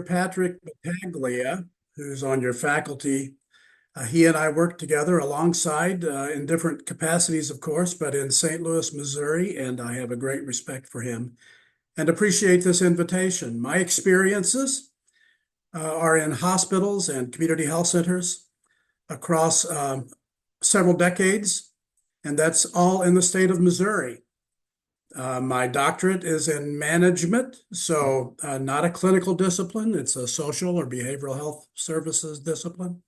Patrick Battaglia, who's on your faculty. He and I worked together alongside in different capacities, of course, but in St. Louis, Missouri, and I have a great respect for him and appreciate this invitation. My experiences are in hospitals and community health centers across several decades, and that's all in the state of Missouri. My doctorate is in management, so not a clinical discipline. It's a social or behavioral health services discipline.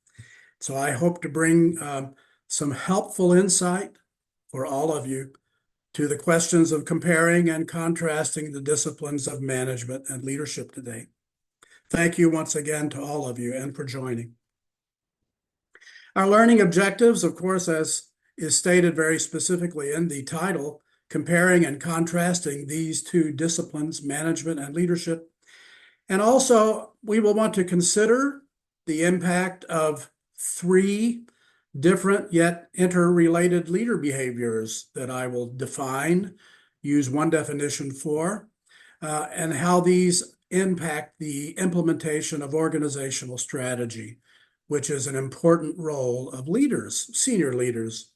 So I hope to bring some helpful insight for all of you to the questions of comparing and contrasting the disciplines of management and leadership today. Thank you once again to all of you and for joining. Our learning objectives, of course, as is stated very specifically in the title, comparing and contrasting these two disciplines, management and leadership. And also, we will want to consider the impact of three different yet interrelated leader behaviors that I will define, use one definition for, and how these impact the implementation of organizational strategy, which is an important role of leaders, senior leaders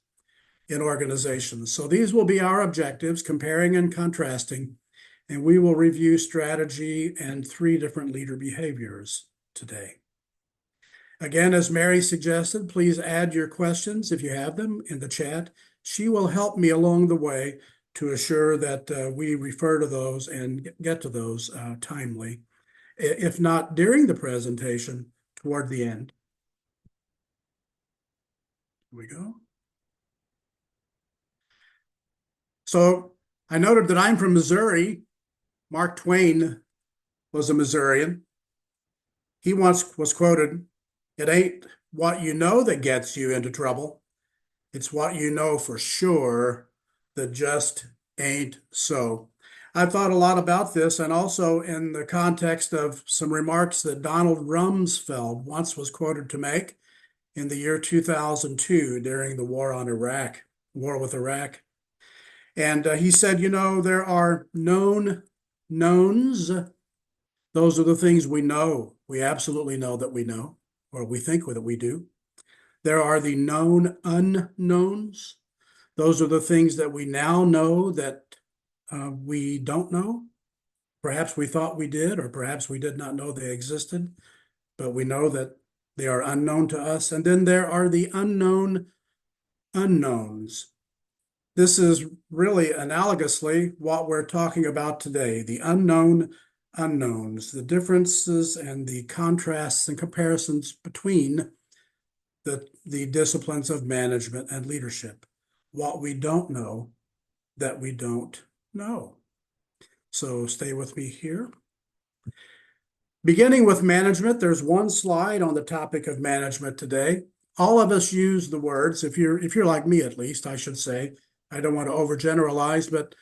in organizations. So these will be our objectives, comparing and contrasting, and we will review strategy and three different leader behaviors today. Again, as Mary suggested, please add your questions if you have them in the chat. She will help me along the way to assure that we refer to those and get to those timely, if not during the presentation, toward the end. Here we go. So I noted that I'm from Missouri. Mark Twain was a Missourian. He once was quoted, "It ain't what you know that gets you into trouble. It's what you know for sure that just ain't so." I've thought a lot about this, and also in the context of some remarks that Donald Rumsfeld once was quoted to make in the year 2002 during the war with Iraq. And he said, there are known knowns. Those are the things we know. We absolutely know that we know, or we think that we do. There are the known unknowns. Those are the things that we now know that we don't know. Perhaps we thought we did, or perhaps we did not know they existed, but we know that they are unknown to us. And then there are the unknown unknowns. This is really analogously what we're talking about today, the unknown unknowns, the differences and the contrasts and comparisons between the disciplines of management and leadership, what we don't know that we don't know. So stay with me here. Beginning with management, there's one slide on the topic of management today. All of us use the words, if you're like me at least, I should say. I don't want to overgeneralize, but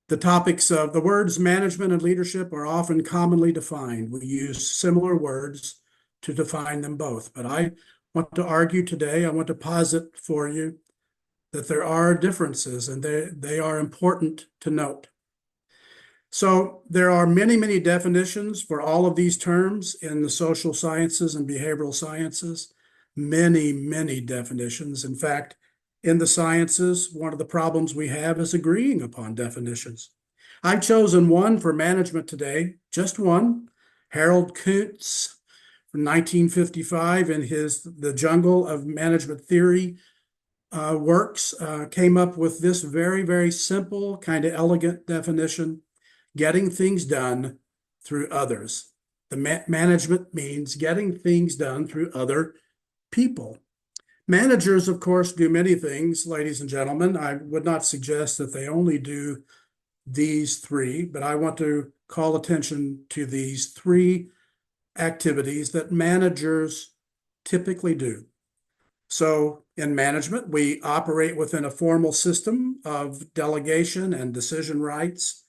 the topics of the words management and leadership are often commonly defined. We use similar words to define them both. But I want to argue today, I want to posit for you that there are differences, and they are important to note. So there are many, many definitions for all of these terms in the social sciences and behavioral sciences. Many, many definitions. In fact, in the sciences, one of the problems we have is agreeing upon definitions. I've chosen one for management today, just one. Harold Kuntz from 1955 in his The Jungle of Management Theory works came up with this very, very simple, kind of elegant definition: getting things done through others. The management means getting things done through other people. Managers, of course, do many things, ladies and gentlemen. I would not suggest that they only do these three, but I want to call attention to these three activities that managers typically do. So in management, we operate within a formal system of delegation and decision rights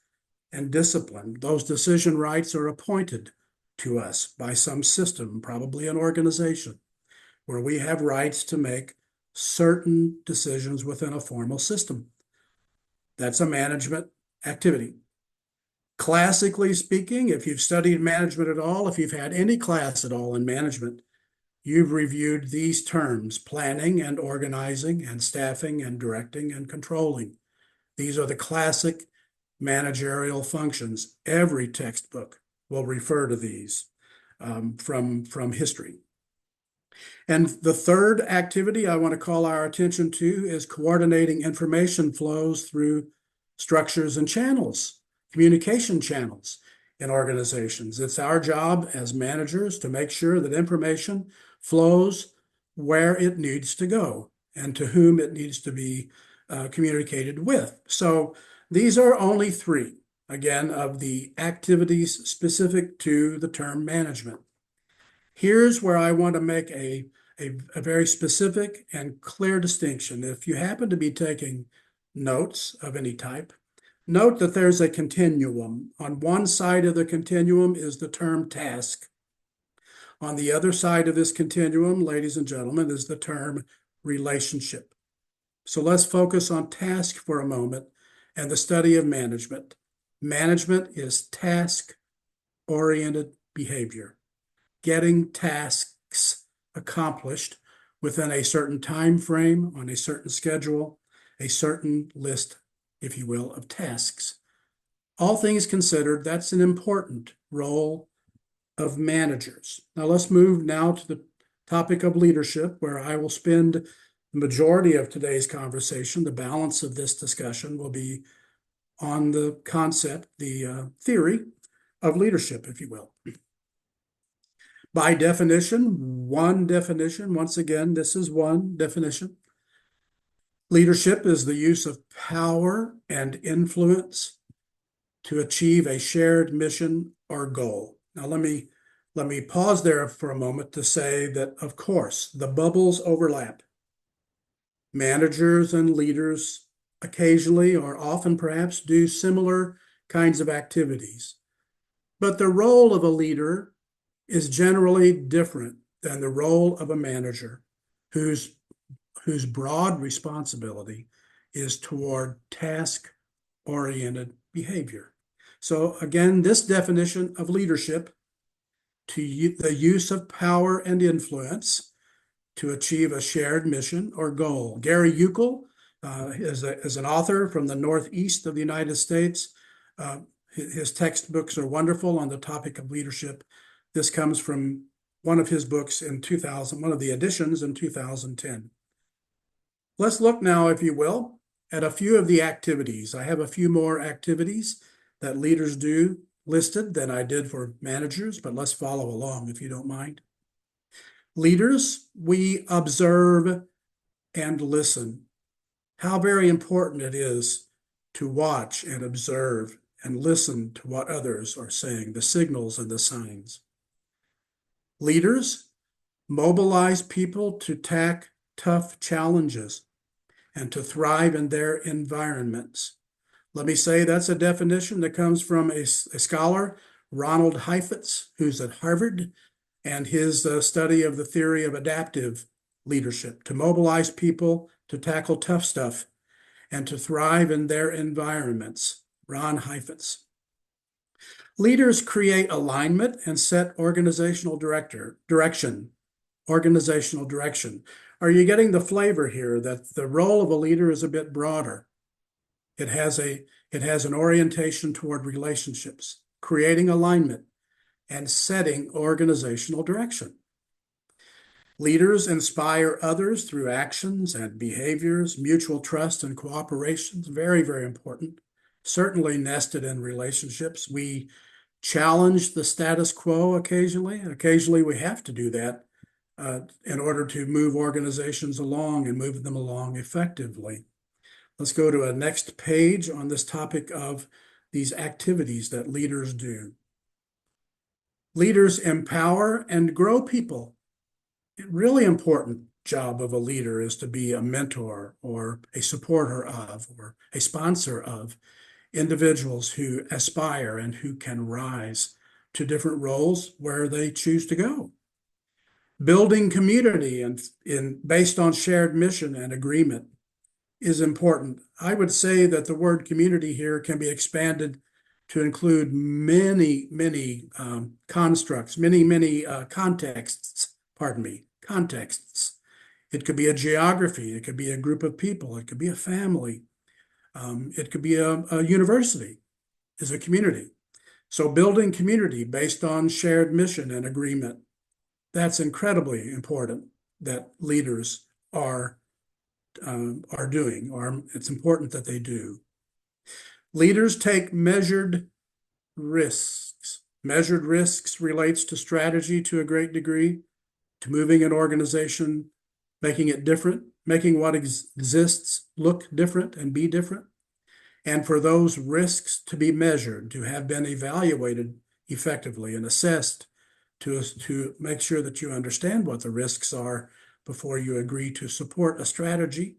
and discipline. Those decision rights are appointed to us by some system, probably an organization, where we have rights to make certain decisions within a formal system. That's a management activity. Classically speaking, if you've studied management at all, if you've had any class at all in management, you've reviewed these terms: planning and organizing and staffing and directing and controlling. These are the classic managerial functions. Every textbook will refer to these from history. And the third activity I want to call our attention to is coordinating information flows through structures and channels, communication channels in organizations. It's our job as managers to make sure that information flows where it needs to go and to whom it needs to be communicated with. So these are only three, again, of the activities specific to the term management. Here's where I want to make a very specific and clear distinction. If you happen to be taking notes of any type, note that there's a continuum. On one side of the continuum is the term task. On the other side of this continuum, ladies and gentlemen, is the term relationship. So let's focus on task for a moment and the study of management. Management is task-oriented behavior, getting tasks accomplished within a certain time frame, on a certain schedule, a certain list, if you will, of tasks. All things considered, that's an important role of managers. Now let's move now to the topic of leadership, where I will spend the majority of today's conversation. The balance of this discussion will be on the concept, the theory of leadership, if you will. By definition, once again, this is one definition. Leadership is the use of power and influence to achieve a shared mission or goal. Now, let me pause there for a moment to say that, of course, the bubbles overlap. Managers and leaders occasionally, or often perhaps, do similar kinds of activities. But the role of a leader is generally different than the role of a manager whose broad responsibility is toward task-oriented behavior. So again, this definition of leadership, to the use of power and influence to achieve a shared mission or goal. Gary Uckel is an author from the Northeast of the United States. His textbooks are wonderful on the topic of leadership. This comes from one of his books in 2000, one of the editions in 2010. Let's look now, if you will, at a few of the activities. I have a few more activities that leaders do listed than I did for managers, but let's follow along if you don't mind. Leaders, we observe and listen. How very important it is to watch and observe and listen to what others are saying, the signals and the signs. Leaders mobilize people to tackle tough challenges and to thrive in their environments. Let me say that's a definition that comes from a scholar, Ronald Heifetz, who's at Harvard, and his study of the theory of adaptive leadership, to mobilize people to tackle tough stuff and to thrive in their environments. Ron Heifetz. Leaders create alignment and set organizational direction. Organizational direction. Are you getting the flavor here that the role of a leader is a bit broader? It has an orientation toward relationships, creating alignment, and setting organizational direction. Leaders inspire others through actions and behaviors, mutual trust and cooperation. Very, very important. Certainly nested in relationships. We challenge the status quo occasionally. Occasionally we have to do that in order to move organizations along and move them along effectively. Let's go to a next page on this topic of these activities that leaders do. Leaders empower and grow people. A really important job of a leader is to be a mentor or a supporter of or a sponsor of individuals who aspire and who can rise to different roles where they choose to go. Building community and based on shared mission and agreement is important. I would say that the word community here can be expanded to include many, many constructs, many contexts, pardon me, contexts. It could be a geography, it could be a group of people, it could be a family, it could be a university, is a community. So building community based on shared mission and agreement, that's incredibly important that leaders are doing, or it's important that they do. Leaders take measured risks. Measured risks relates to strategy to a great degree, to moving an organization, making it different, making what exists look different and be different. And for those risks to be measured, to have been evaluated effectively and assessed to make sure that you understand what the risks are before you agree to support a strategy.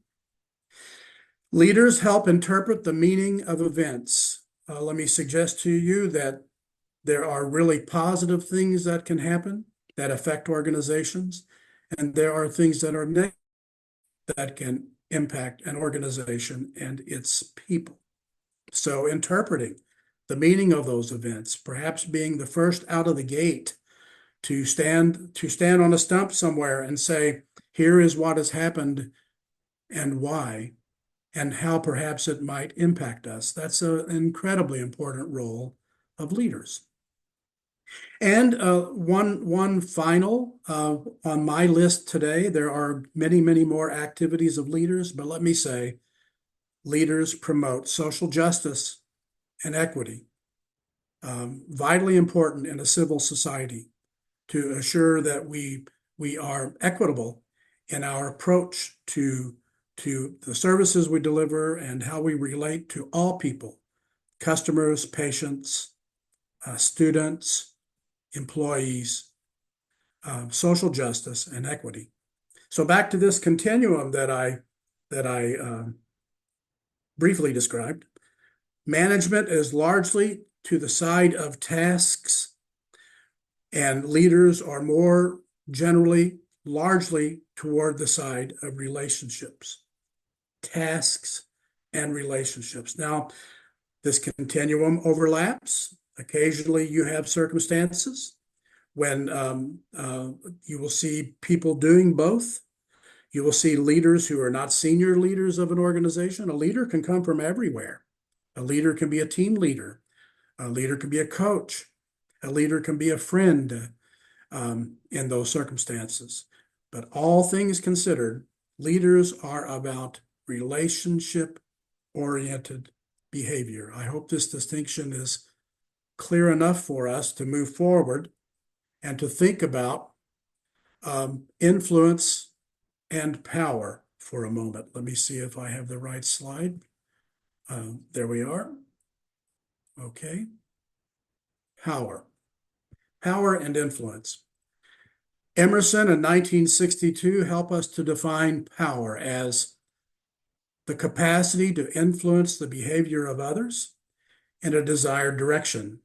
Leaders help interpret the meaning of events. Let me suggest to you that there are really positive things that can happen that affect organizations, and there are things that are negative that can impact an organization and its people. So interpreting the meaning of those events, perhaps being the first out of the gate to stand on a stump somewhere and say, here is what has happened and why, and how perhaps it might impact us. That's an incredibly important role of leaders. And one final on my list today, there are many more activities of leaders, but let me say, leaders promote social justice and equity, vitally important in a civil society to assure that we are equitable in our approach to the services we deliver and how we relate to all people, customers, patients, students, employees, social justice, and equity. So back to this continuum that I briefly described. Management is largely to the side of tasks, and leaders are more generally, largely toward the side of relationships, tasks, and relationships. Now, this continuum overlaps. Occasionally, you have circumstances when you will see people doing both. You will see leaders who are not senior leaders of an organization. A leader can come from everywhere. A leader can be a team leader. A leader can be a coach. A leader can be a friend in those circumstances. But all things considered, leaders are about relationship-oriented behavior. I hope this distinction is clear enough for us to move forward and to think about influence and power for a moment. Let me see if I have the right slide. There we are. Okay. Power and influence. Emerson in 1962 helped us to define power as the capacity to influence the behavior of others in a desired direction,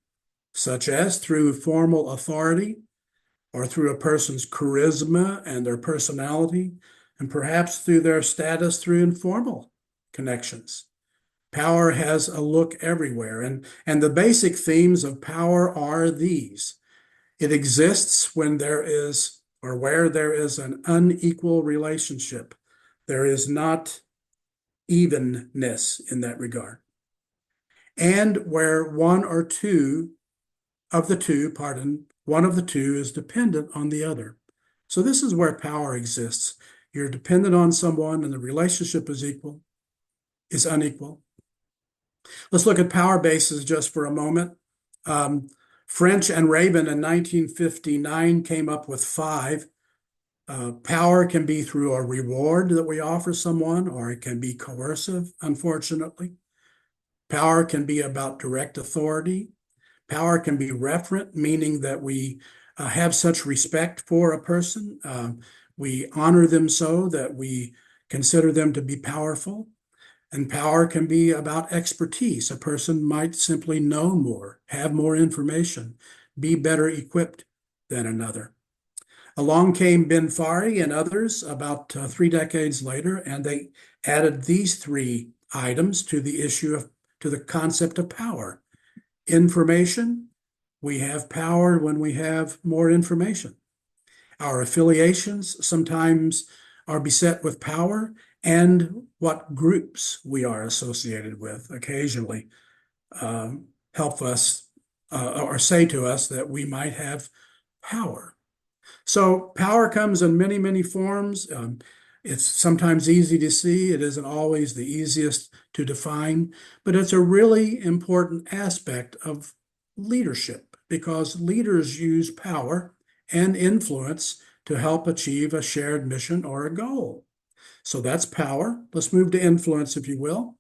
such as through formal authority or through a person's charisma and their personality, and perhaps through their status through informal connections. Power has a look everywhere, and the basic themes of power are these. It exists when there is, or where there is an unequal relationship. There is not evenness in that regard. And where one of the two is dependent on the other. So this is where power exists. You're dependent on someone and the relationship is unequal. Let's look at power bases just for a moment. French and Rabin in 1959 came up with 5. Power can be through a reward that we offer someone, or it can be coercive, unfortunately. Power can be about direct authority. Power can be referent, meaning that we have such respect for a person. We honor them so that we consider them to be powerful. And power can be about expertise. A person might simply know more, have more information, be better equipped than another. Along came Ben Fari and others about 3 decades later, and they added these 3 items to the concept of power. Information, we have power when we have more information. Our affiliations sometimes are beset with power, and what groups we are associated with occasionally help us or say to us that we might have power. So power comes in many, many forms. It's sometimes easy to see. It isn't always the easiest to define, but it's a really important aspect of leadership because leaders use power and influence to help achieve a shared mission or a goal. So that's power. Let's move to influence, if you will.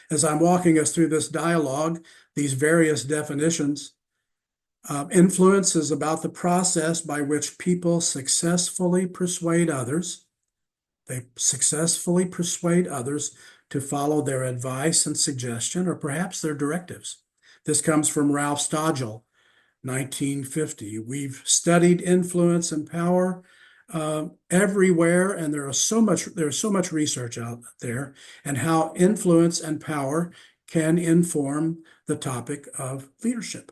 As I'm walking us through this dialogue, these various definitions, influence is about the process by which people successfully persuade others. They successfully persuade others to follow their advice and suggestion, or perhaps their directives. This comes from Ralph Stogel, 1950. We've studied influence and power everywhere, and there's so much research out there, and how influence and power can inform the topic of leadership.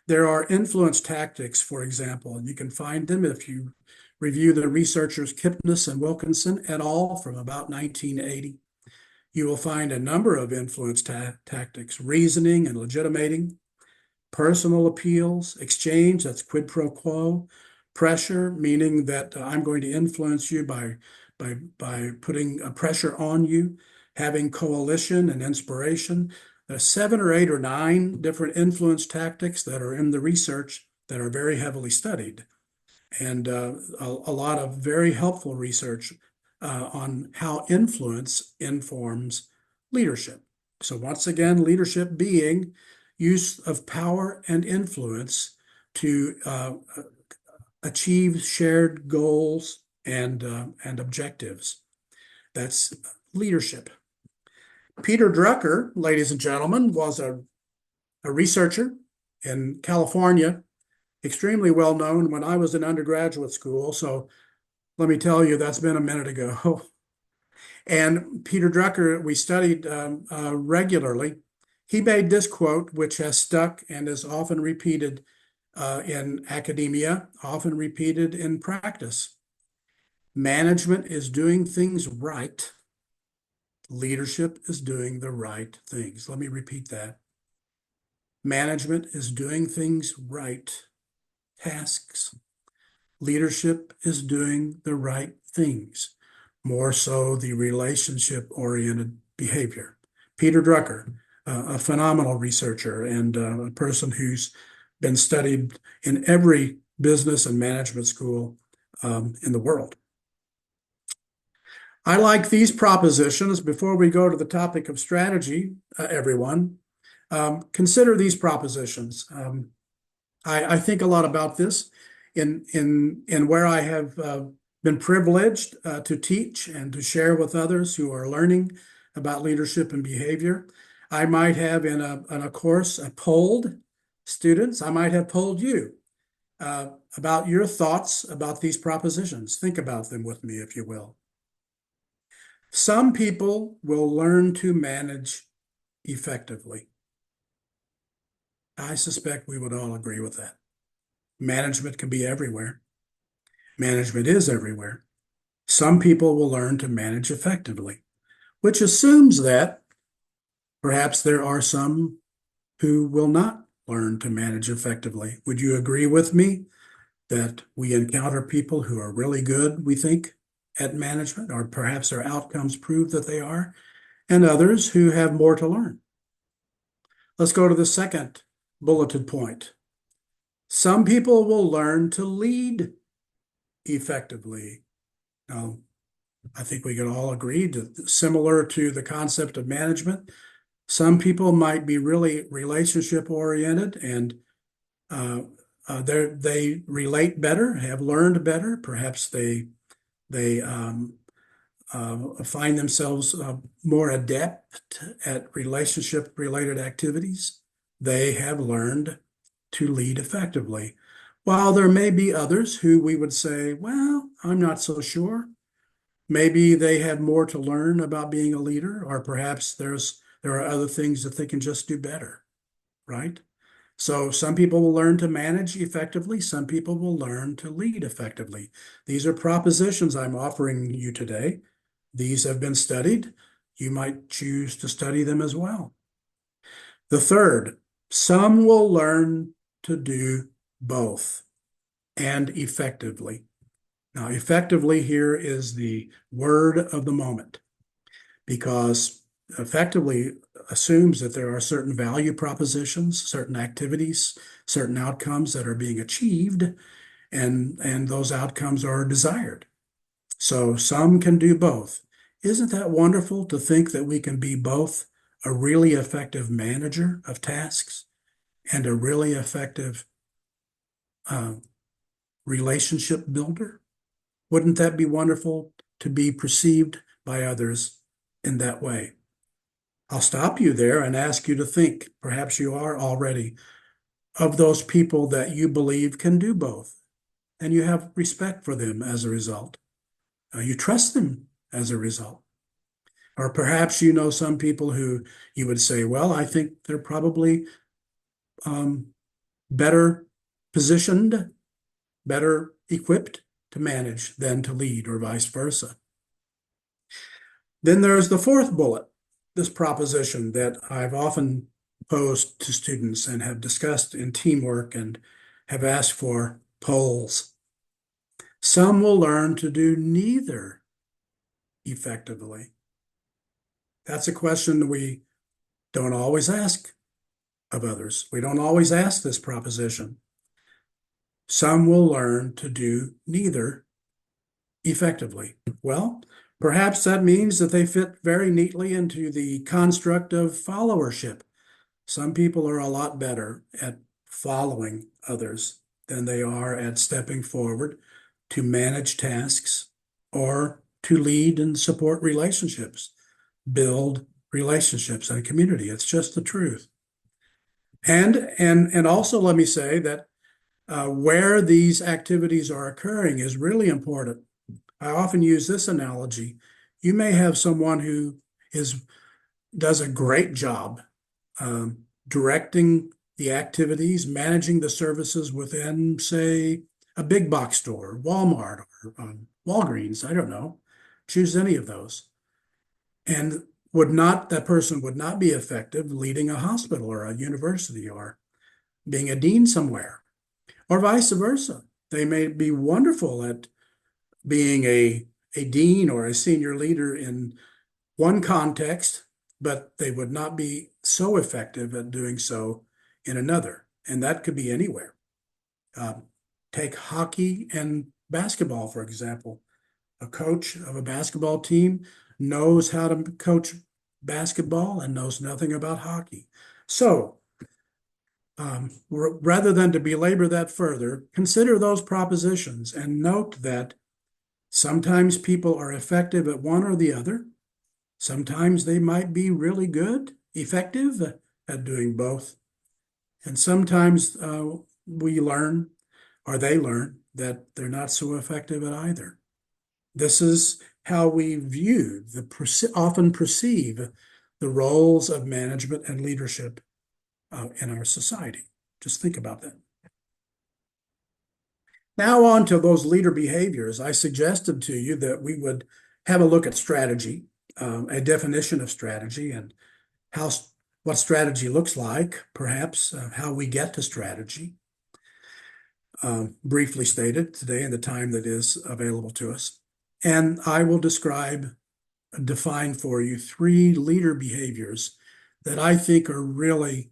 There are influence tactics, for example, and you can find them if you review the researchers Kipnis and Wilkinson et al. From about 1980. You will find a number of influence tactics: reasoning and legitimating, personal appeals, exchange, that's quid pro quo, pressure, meaning that I'm going to influence you by putting a pressure on you, having coalition and inspiration. There's 7 or 8 or 9 different influence tactics that are in the research that are very heavily studied, and a lot of very helpful research on how influence informs leadership. So once again, leadership being use of power and influence to achieve shared goals and objectives. That's leadership. Peter Drucker, ladies and gentlemen, was a researcher in California, extremely well known when I was in undergraduate school. So let me tell you, that's been a minute ago. And Peter Drucker, we studied regularly. He made this quote, which has stuck and is often repeated in academia, often repeated in practice. Management is doing things right. Leadership is doing the right things. Let me repeat that. Management is doing things right. Tasks. Leadership is doing the right things, more so the relationship-oriented behavior. Peter Drucker, a phenomenal researcher and a person who's been studied in every business and management school in the world. I like these propositions. Before we go to the topic of strategy, everyone, consider these propositions. I think a lot about this in where I have been privileged to teach and to share with others who are learning about leadership and behavior. I might have in a course polled students. I might have polled you about your thoughts about these propositions. Think about them with me, if you will. Some people will learn to manage effectively. I suspect we would all agree with that. Management can be everywhere. Management is everywhere. Some people will learn to manage effectively, which assumes that perhaps there are some who will not learn to manage effectively. Would you agree with me that we encounter people who are really good, we think, at management, or perhaps their outcomes prove that they are, and others who have more to learn? Let's go to the second bulleted point. Some people will learn to lead effectively. Now, I think we can all agree that similar to the concept of management, some people might be really relationship oriented and they relate better, have learned better. Perhaps they find themselves more adept at relationship related activities. They have learned to lead effectively. While there may be others who we would say, well, I'm not so sure. Maybe they have more to learn about being a leader, or perhaps there are other things that they can just do better. right? So some people will learn to manage effectively. Some people will learn to lead effectively. These are propositions I'm offering you today. These have been studied. You might choose to study them as well. The third, some will learn to do both and effectively. Now, effectively here is the word of the moment because effectively assumes that there are certain value propositions, certain activities, certain outcomes that are being achieved, and those outcomes are desired. So some can do both. Isn't that wonderful to think that we can be both a really effective manager of tasks and a really effective uh, relationship builder? Wouldn't that be wonderful to be perceived by others in that way? I'll stop you there and ask you to think, perhaps you are already, of those people that you believe can do both, and you have respect for them as a result. You trust them as a result. Or perhaps you know some people who you would say, well, I think they're probably um, better positioned, better equipped to manage than to lead, or vice versa. Then there's the fourth bullet, this proposition that I've often posed to students and have discussed in teamwork and have asked for polls. Some will learn to do neither effectively. That's a question we don't always ask of others. We don't always ask this proposition. Some will learn to do neither effectively. Well, perhaps that means that they fit very neatly into the construct of followership. Some people are a lot better at following others than they are at stepping forward to manage tasks or to lead and support relationships, build relationships and community. It's just the truth. And also let me say that where these activities are occurring is really important. I often use this analogy. You may have someone who is does a great job directing the activities, managing the services within, say, a big box store, Walmart or Walgreens, I don't know. Choose any of those. And that person would not be effective leading a hospital or a university or being a dean somewhere, or vice versa. They may be wonderful at being a dean or a senior leader in one context, but they would not be so effective at doing so in another. And that could be anywhere. Uh, Take hockey and basketball, for example. A coach of a basketball team knows how to coach basketball and knows nothing about hockey. So, rather than to belabor that further, consider those propositions and note that sometimes people are effective at one or the other. Sometimes they might be really good, effective at doing both. And sometimes we learn, or they learn, that they're not so effective at either. This is how we view, often perceive the roles of management and leadership in our society. Just think about that. Now on to those leader behaviors. I suggested to you that we would have a look at strategy, a definition of strategy, and how what strategy looks like, perhaps how we get to strategy. Briefly stated today in the time that is available to us. And I will define for you three leader behaviors that I think are really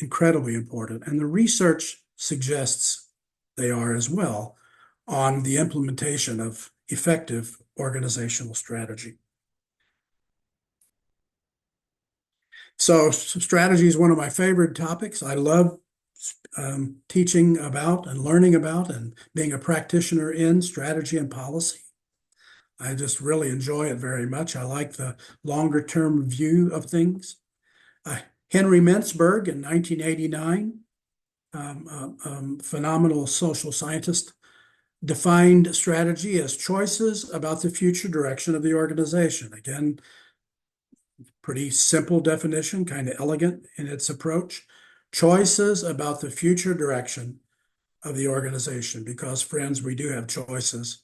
incredibly important. And the research suggests they are as well on the implementation of effective organizational strategy. So strategy is one of my favorite topics. I love teaching about and learning about and being a practitioner in strategy and policy. I just really enjoy it very much. I like the longer term view of things. Henry Mintzberg in 1989, phenomenal social scientist, defined strategy as choices about the future direction of the organization. Again, pretty simple definition, kind of elegant in its approach. Choices about the future direction of the organization, because, friends, we do have choices.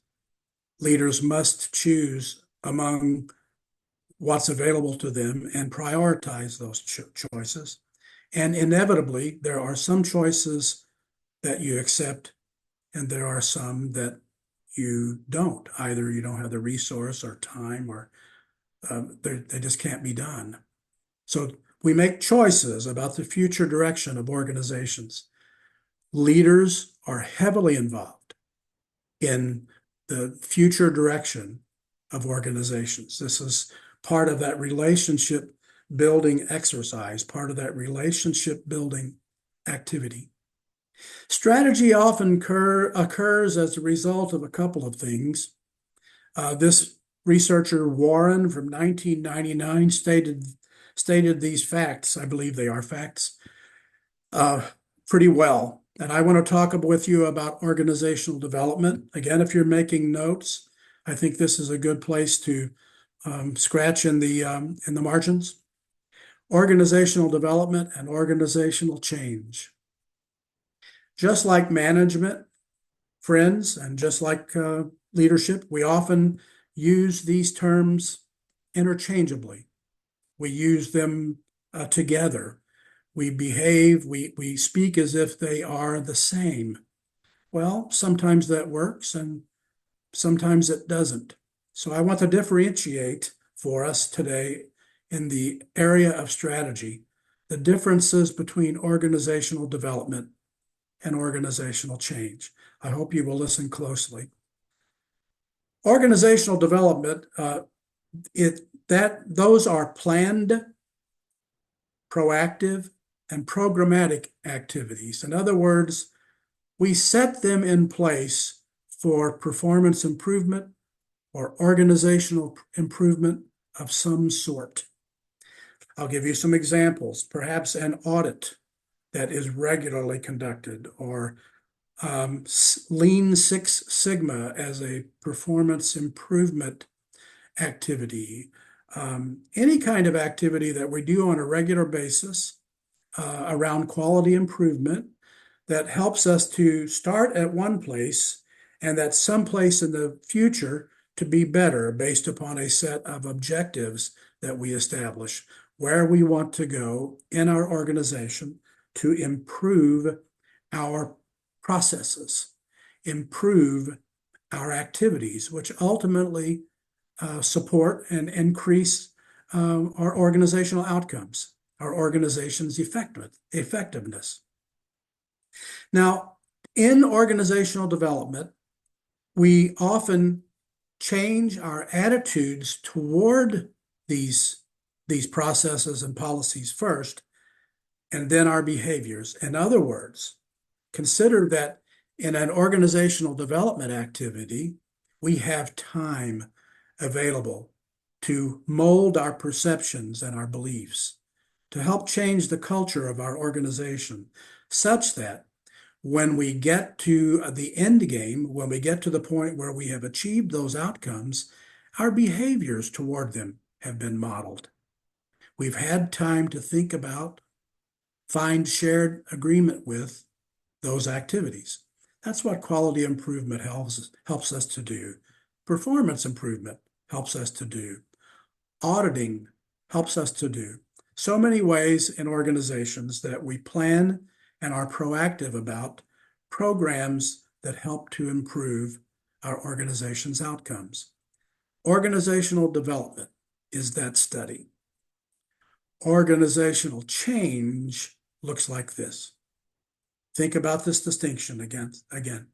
Leaders must choose among what's available to them and prioritize those choices. And inevitably, there are some choices that you accept, and there are some that you don't. Either you don't have the resource or time, or they just can't be done. So we make choices about the future direction of organizations. Leaders are heavily involved in the future direction of organizations. This is part of that relationship building exercise, part of that relationship building activity. Strategy often occurs as a result of a couple of things. This researcher, Warren, from 1999, stated these facts. I believe they are facts uh, pretty well. And I want to talk with you about organizational development. Again, if you're making notes, I think this is a good place to scratch in the margins. Organizational development and organizational change. Just like management, friends, and just like leadership, we often use these terms interchangeably. We use them together. We speak as if they are the same. Well, sometimes that works and sometimes it doesn't. So I want to differentiate for us today in the area of strategy, the differences between organizational development and organizational change. I hope you will listen closely. Organizational development, those are planned, proactive, and programmatic activities. In other words, we set them in place for performance improvement or organizational improvement of some sort. I'll give you some examples. Perhaps an audit that is regularly conducted, or Lean Six Sigma as a performance improvement activity. Any kind of activity that we do on a regular basis around quality improvement that helps us to start at one place and that someplace in the future to be better based upon a set of objectives that we establish, where we want to go in our organization to improve our processes, improve our activities, which ultimately support and increase our organizational outcomes, our organization's effectiveness. Now, in organizational development, we often change our attitudes toward these processes and policies first, and then our behaviors. In other words, consider that in an organizational development activity, we have time available to mold our perceptions and our beliefs, to help change the culture of our organization, such that when we get to the end game, when we get to the point where we have achieved those outcomes, our behaviors toward them have been modeled. We've had time to think about, find shared agreement with those activities. That's what quality improvement helps us to do. Performance improvement helps us to do. Auditing helps us to do. So many ways in organizations that we plan and are proactive about programs that help to improve our organization's outcomes. Organizational development is that study. Organizational change looks like this. Think about this distinction again.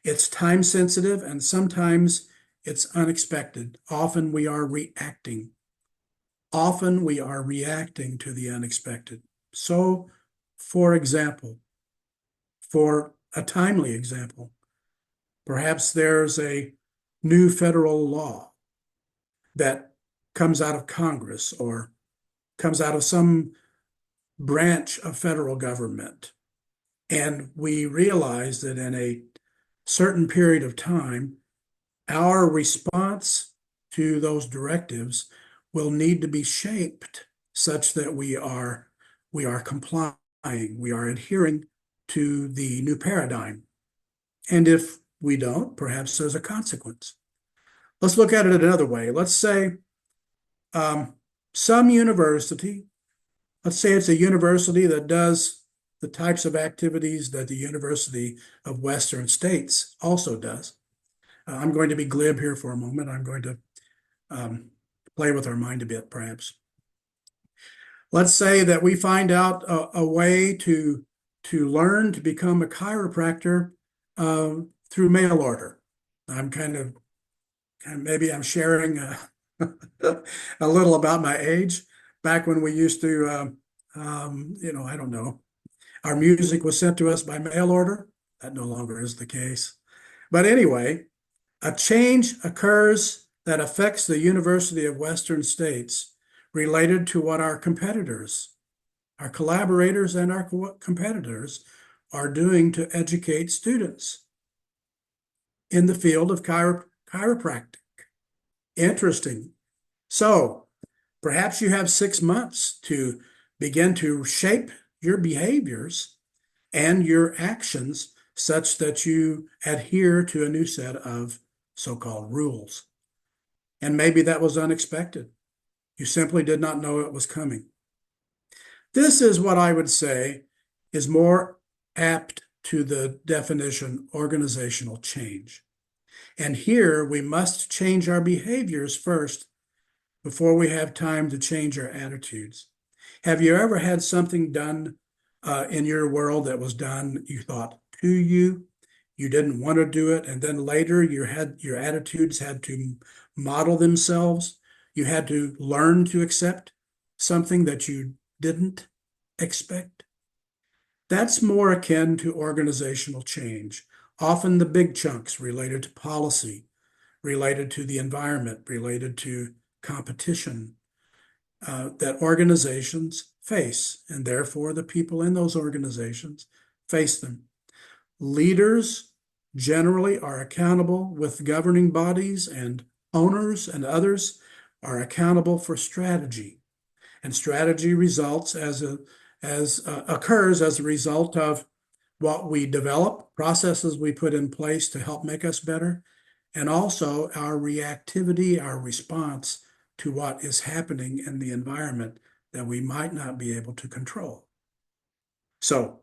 It's time sensitive and sometimes it's unexpected. Often we are reacting. Often we are reacting to the unexpected. So, for example, for a timely example, perhaps there's a new federal law that comes out of Congress or comes out of some branch of federal government. And we realize that in a certain period of time, our response to those directives will need to be shaped such that we are compliant We are adhering to the new paradigm. And if we don't, perhaps there's a consequence. Let's look at it another way. Let's say um, some university, let's say it's a university that does the types of activities that the University of Western States also does. I'm going to be glib here for a moment. I'm going to um, play with our mind a bit, perhaps. Let's say that we find out a way to learn to become a chiropractor through mail order. I'm maybe I'm sharing a little about my age. Back when we used to, I don't know, our music was sent to us by mail order. That no longer is the case. But anyway, a change occurs that affects the University of Western States related to what our competitors, our collaborators, and our competitors are doing to educate students in the field of chiropractic. Interesting. So perhaps you have 6 months to begin to shape your behaviors and your actions such that you adhere to a new set of so-called rules. And maybe that was unexpected. You simply did not know it was coming. This is what I would say is more apt to the definition organizational change. And here we must change our behaviors first before we have time to change our attitudes. Have you ever had something done in your world that was done, you thought to you, you didn't want to do it, and then later your attitudes had to model themselves. You had to learn to accept something that you didn't expect. That's more akin to organizational change. Often the big chunks related to policy, related to the environment, related to competition that organizations face, and therefore the people in those organizations face them. Leaders generally are accountable with governing bodies, and owners and others are accountable for strategy. And strategy results occurs as a result of what we develop, processes we put in place to help make us better, and also our reactivity, our response to what is happening in the environment that we might not be able to control. So,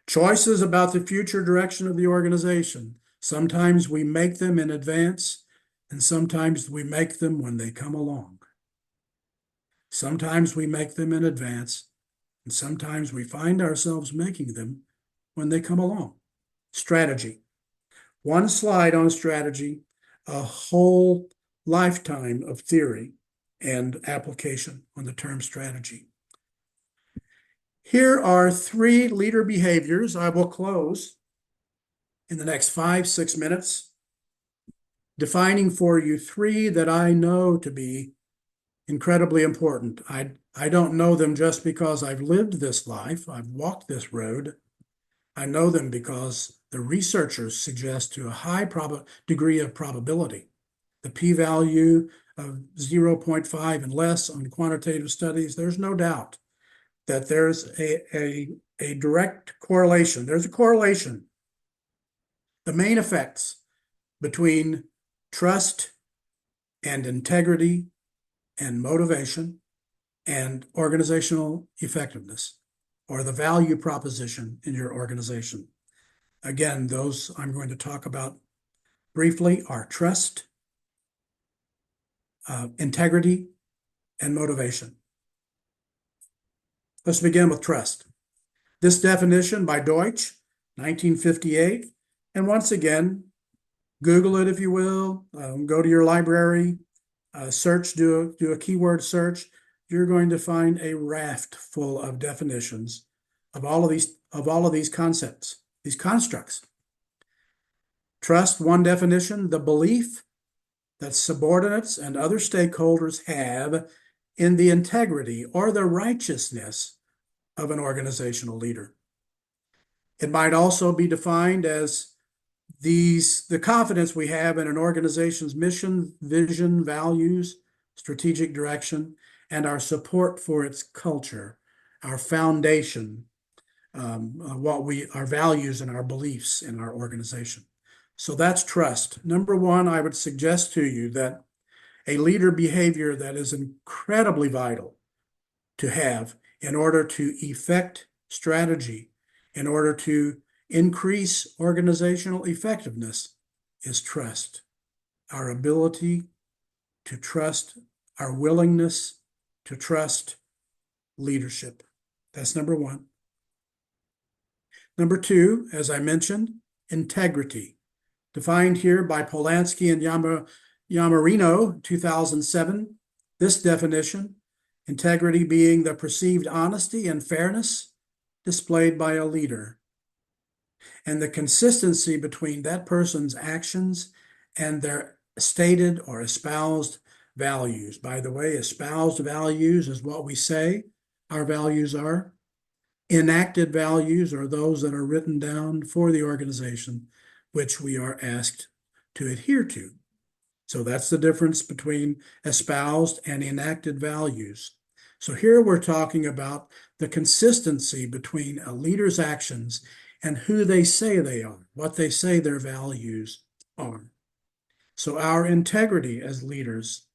choices about the future direction of the organization. Sometimes we make them in advance, and sometimes we make them when they come along. Sometimes we make them in advance, and sometimes we find ourselves making them when they come along. Strategy. One slide on strategy, a whole lifetime of theory and application on the term strategy. Here are 3 leader behaviors. I will close in the next 5-6 minutes, defining for you 3 that I know to be incredibly important. I don't know them just because I've lived this life, I've walked this road. I know them because the researchers suggest to a high degree of probability. The p-value of 0.5 and less on quantitative studies, there's no doubt that there's a direct correlation. There's a correlation. The main effects between trust and integrity and motivation and organizational effectiveness, or the value proposition in your organization. Again, those I'm going to talk about briefly are trust, integrity, and motivation. Let's begin with trust. This definition by Deutsch, 1958, and once again, Google it if you will, go to your library, search, do a keyword search. You're going to find a raft full of definitions of all of these concepts, these constructs. Trust, one definition, the belief that subordinates and other stakeholders have in the integrity or the righteousness of an organizational leader. It might also be defined as the confidence we have in an organization's mission, vision, values, strategic direction, and our support for its culture, our foundation, our values and our beliefs in our organization. So that's trust. Number one, I would suggest to you that a leader behavior that is incredibly vital to have in order to effect strategy, in order to increase organizational effectiveness, is trust. Our ability to trust, our willingness to trust leadership. That's number one. Number two, as I mentioned, integrity, defined here by Polanski and Yamarino, 2007. This definition, integrity being the perceived honesty and fairness displayed by a leader, and the consistency between that person's actions and their stated or espoused values. By the way, espoused values is what we say our values are. Enacted values are those that are written down for the organization, which we are asked to adhere to. So that's the difference between espoused and enacted values. So here we're talking about the consistency between a leader's actions and who they say they are, what they say their values are. So our integrity as leaders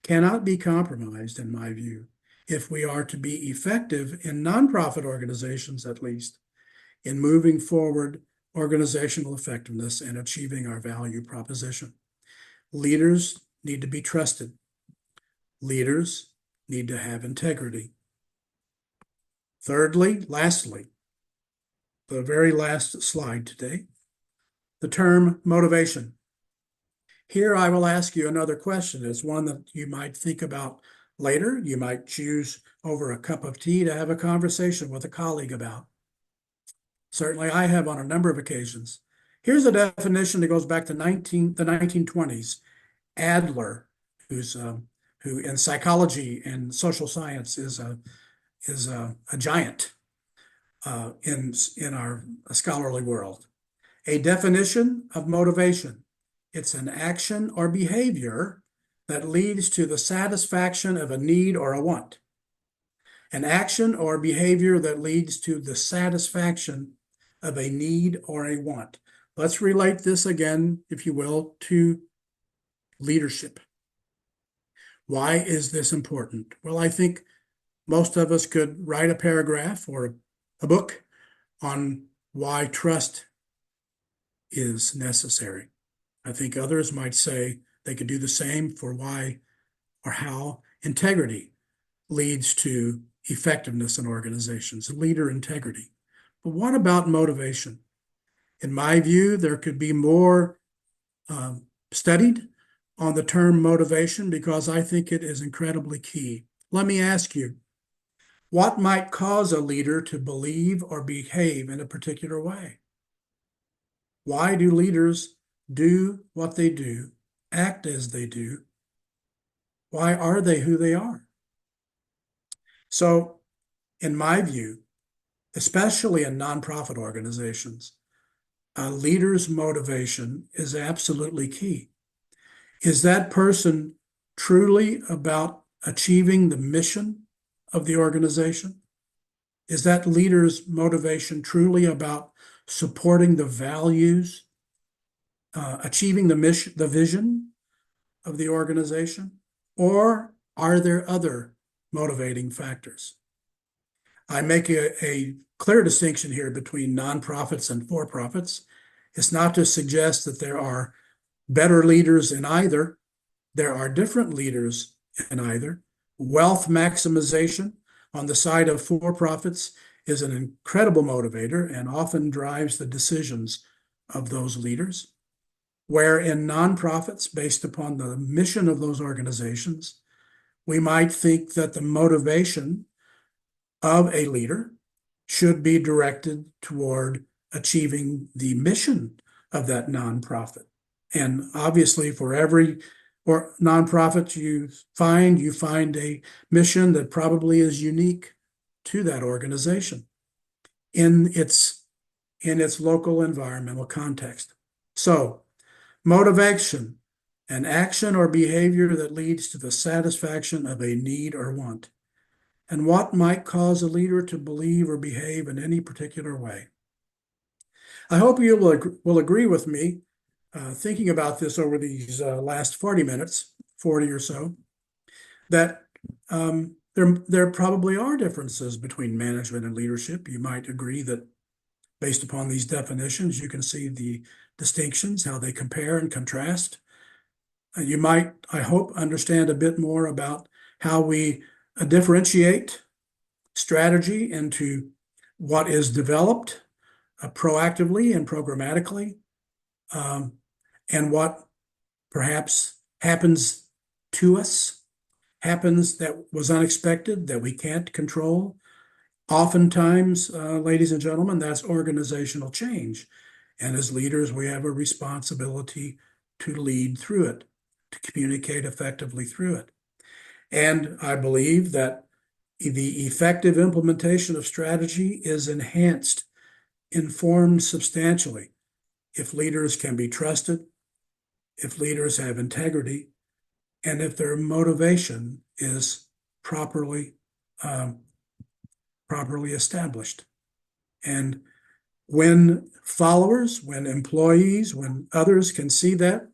cannot be compromised, in my view, if we are to be effective in nonprofit organizations, at least, in moving forward organizational effectiveness and achieving our value proposition. Leaders need to be trusted. Leaders need to have integrity. Thirdly, lastly, the very last slide today, the term motivation. Here I will ask you another question. It's one that you might think about later. You might choose over a cup of tea to have a conversation with a colleague about. Certainly I have on a number of occasions. Here's a definition that goes back to the 1920s. Adler, who in psychology and social science is a giant in our scholarly world. A definition of motivation. It's an action or behavior that leads to the satisfaction of a need or a want. An action or behavior that leads to the satisfaction of a need or a want. Let's relate this again, if you will, to leadership. Why is this important? Well, I think most of us could write a paragraph or a book on why trust is necessary. I think others might say they could do the same for why or how integrity leads to effectiveness in organizations, leader integrity. But what about motivation? In my view, there could be more studied on the term motivation because I think it is incredibly key. Let me ask you, what might cause a leader to believe or behave in a particular way? Why do leaders do what they do, act as they do? Why are they who they are? So, in my view, especially in nonprofit organizations, a leader's motivation is absolutely key. Is that person truly about achieving the mission of the organization? Is that leader's motivation truly about supporting the values, achieving the mission, the vision of the organization? Or are there other motivating factors? I make a clear distinction here between nonprofits and for-profits. It's not to suggest that there are better leaders in either. There are different leaders in either. Wealth maximization on the side of for-profits is an incredible motivator and often drives the decisions of those leaders. Where in nonprofits, based upon the mission of those organizations, we might think that the motivation of a leader should be directed toward achieving the mission of that nonprofit. And obviously, for every nonprofit you find a mission that probably is unique to that organization in its local environmental context. So, motivation, an action or behavior that leads to the satisfaction of a need or want. and what might cause a leader to believe or behave in any particular way. I hope you will agree with me, thinking about this over these last 40 minutes, 40 or so, that there probably are differences between management and leadership. You might agree that based upon these definitions, you can see the distinctions, how they compare and contrast. You might, I hope, understand a bit more about how we differentiate strategy into what is developed proactively and programmatically, um, and what perhaps happens to us, happens that was unexpected, that we can't control. Oftentimes, ladies and gentlemen, that's organizational change. And as leaders, we have a responsibility to lead through it, to communicate effectively through it. And I believe that the effective implementation of strategy is enhanced, informed substantially if leaders can be trusted, if leaders have integrity, and if their motivation is properly um, properly established. And when followers, when employees, when others can see that,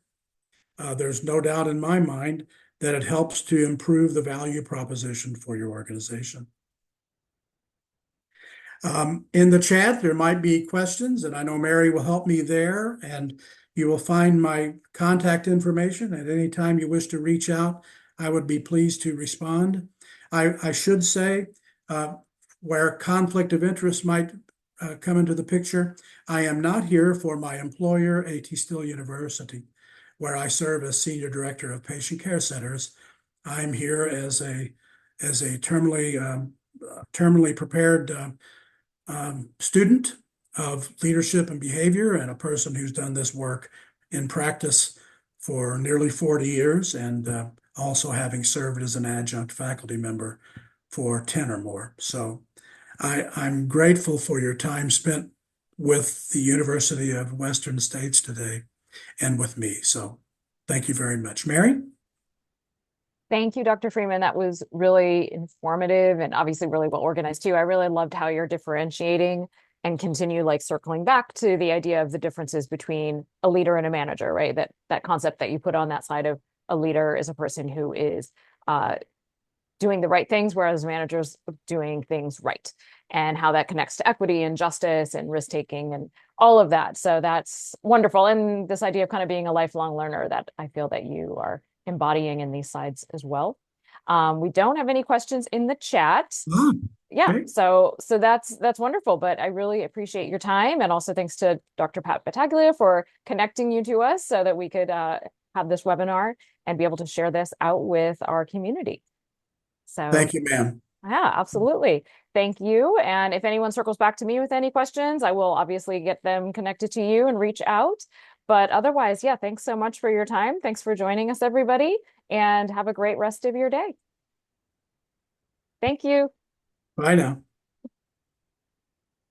there's no doubt in my mind that it helps to improve the value proposition for your organization. In the chat, there might be questions, and I know Mary will help me there. And you will find my contact information at any time you wish to reach out. I would be pleased to respond. I should say, where conflict of interest might come into the picture, I am not here for my employer, A.T. Still University, where I serve as Senior Director of Patient Care Centers. I'm here as a terminally prepared student of leadership and behavior, and a person who's done this work in practice for nearly 40 years, and also having served as an adjunct faculty member for 10 or more. So I'm grateful for your time spent with the University of Western States today and with me. So thank you very much. Mary? Thank you, Dr. Freeman. That was really informative and obviously really well organized too. I really loved how you're differentiating and continue like circling back to the idea of the differences between a leader and a manager, right? That concept that you put on that side of a leader is a person who is doing the right things, whereas managers doing things right, and how that connects to equity and justice and risk taking and all of that. So that's wonderful. And this idea of kind of being a lifelong learner that I feel that you are embodying in these sides as well. We don't have any questions in the chat. Ah, Yeah, okay. so that's wonderful. But I really appreciate your time, and also thanks to Dr. Pat Battaglia for connecting you to us so that we could have this webinar and be able to share this out with our community. So Thank you, ma'am. yeah, absolutely. Thank you. And if anyone circles back to me with any questions, I will obviously get them connected to you and reach out. But otherwise, yeah, thanks so much for your time. Thanks for joining us, everybody, and have a great rest of your day. Thank you. Bye now.